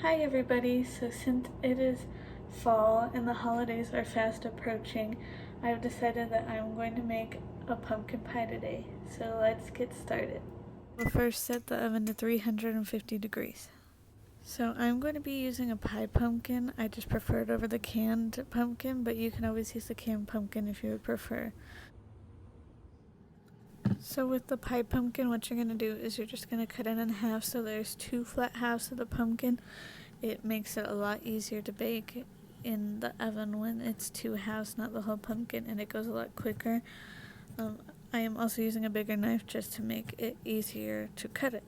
Hi everybody, so since it is fall and the holidays are fast approaching, I've decided that I'm going to make a pumpkin pie today, so let's get started. We'll first set the oven to 350 degrees. So I'm going to be using a pie pumpkin. I just prefer it over the canned pumpkin, but you can always use the canned pumpkin if you would prefer. So with the pie pumpkin, what you're going to do is you're just going to cut it in half so there's two flat halves of the pumpkin. It makes it a lot easier to bake in the oven when it's two halves, not the whole pumpkin, and it goes a lot quicker. I am also using a bigger knife just to make it easier to cut it.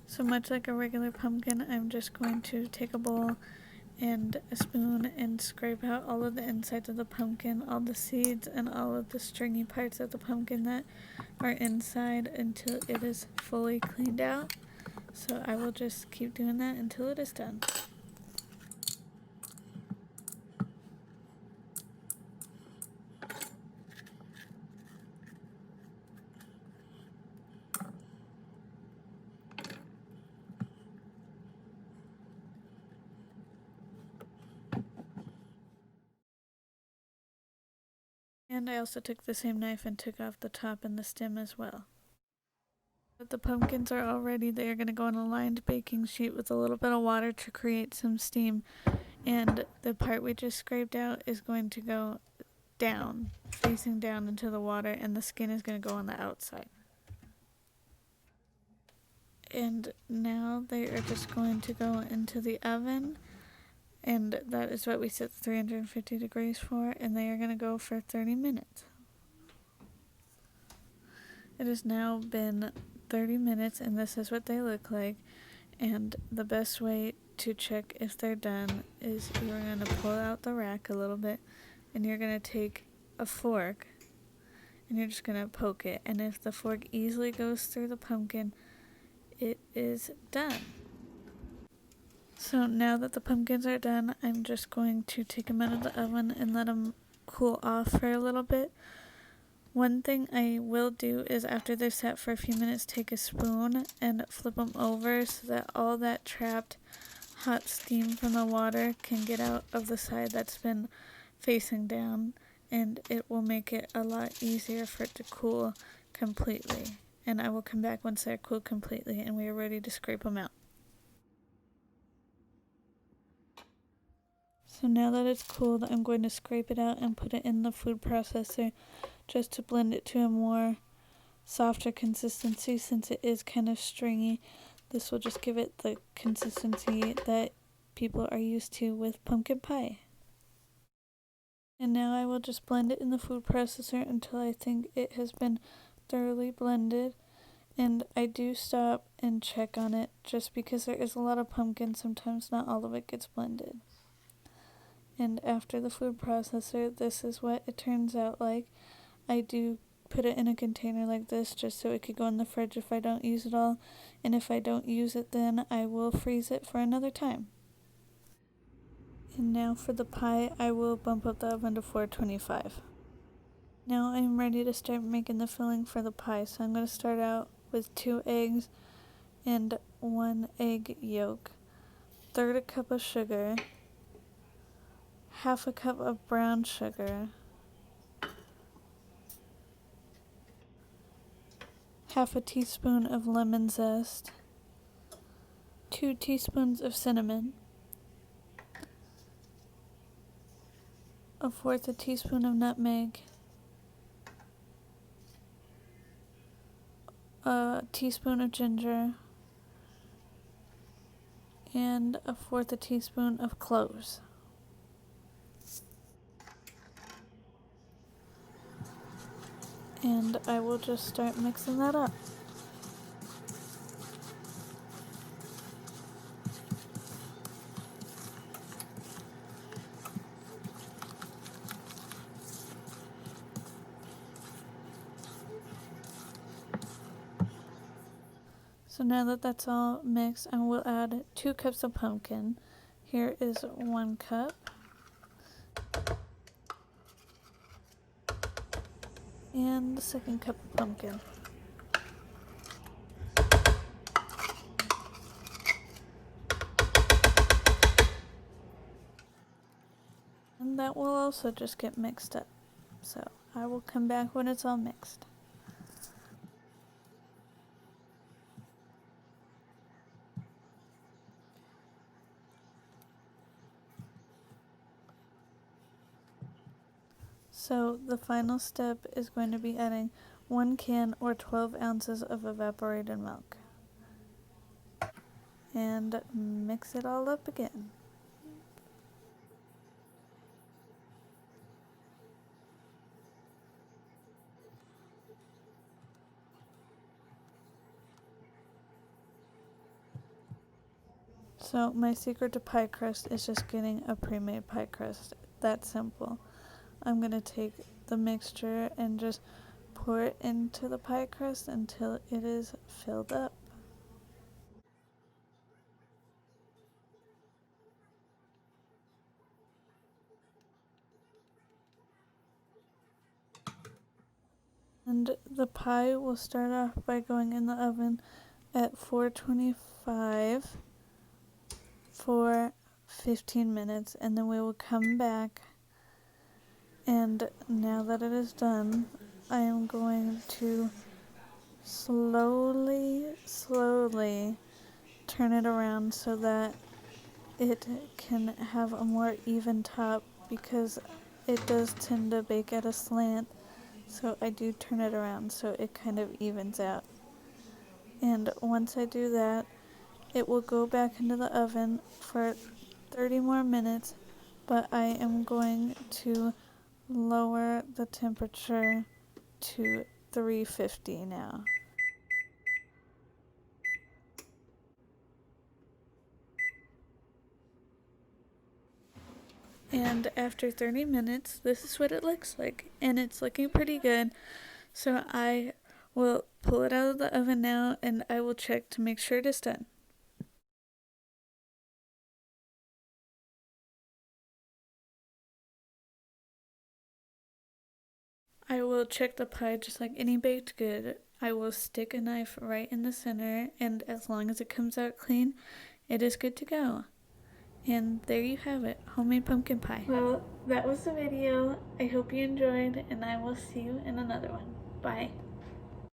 So much like a regular pumpkin, I'm just going to take a bowl and a spoon and scrape out all of the insides of the pumpkin, all the seeds and all of the stringy parts of the pumpkin that are inside until it is fully cleaned out. So I will just keep doing that until it is done. And I also took the same knife and took off the top and the stem as well. But the pumpkins are all ready. They are going to go on a lined baking sheet with a little bit of water to create some steam. And the part we just scraped out is going to go down, facing down into the water, and the skin is going to go on the outside. And now they are just going to go into the oven. And that is what we set 350 degrees for, and they are going to go for 30 minutes. It has now been 30 minutes, and this is what they look like. And the best way to check if they're done is you're going to pull out the rack a little bit, and you're going to take a fork, and you're just going to poke it. And if the fork easily goes through the pumpkin, it is done. So now that the pumpkins are done, I'm just going to take them out of the oven and let them cool off for a little bit. One thing I will do is after they're set for a few minutes, take a spoon and flip them over so that all that trapped hot steam from the water can get out of the side that's been facing down, and it will make it a lot easier for it to cool completely. And I will come back once they're cooled completely and we are ready to scrape them out. So now that it's cooled, I'm going to scrape it out and put it in the food processor just to blend it to a more softer consistency since it is kind of stringy. This will just give it the consistency that people are used to with pumpkin pie. And now I will just blend it in the food processor until I think it has been thoroughly blended. And I do stop and check on it just because there is a lot of pumpkin. Sometimes not all of it gets blended. And after the food processor, this is what it turns out like. I do put it in a container like this just so it could go in the fridge if I don't use it all. And if I don't use it, then I will freeze it for another time. And now for the pie, I will bump up the oven to 425. Now I'm ready to start making the filling for the pie. So I'm going to start out with 2 eggs and 1 egg yolk, 1/3 cup of sugar, 1/2 cup of brown sugar, 1/2 teaspoon of lemon zest, 2 teaspoons of cinnamon, 1/4 teaspoon of nutmeg, a teaspoon of ginger, and 1/4 teaspoon of cloves. And I will just start mixing that up. So now that that's all mixed, I will add 2 cups of pumpkin. Here is 1 cup. and the second cup of pumpkin. And that will also just get mixed up. So I will come back when it's all mixed. So the final step is going to be adding 1 can or 12 ounces of evaporated milk. And mix it all up again. So my secret to pie crust is just getting a pre-made pie crust. That simple. I'm going to take the mixture and just pour it into the pie crust until it is filled up. And the pie will start off by going in the oven at 425 for 15 minutes, and then we will come back, and now that it is done, I am going to slowly turn it around so that it can have a more even top, because it does tend to bake at a slant, so I do turn it around so it kind of evens out. And once I do that, it will go back into the oven for 30 more minutes, but I am going to lower the temperature to 350 now. And after 30 minutes, this is what it looks like, and it's looking pretty good. So I will pull it out of the oven now, and I will check to make sure it is done. I will check the pie just like any baked good. I will stick a knife right in the center, and as long as it comes out clean, it is good to go. And there you have it, homemade pumpkin pie. Well, that was the video. I hope you enjoyed, and I will see you in another one. Bye.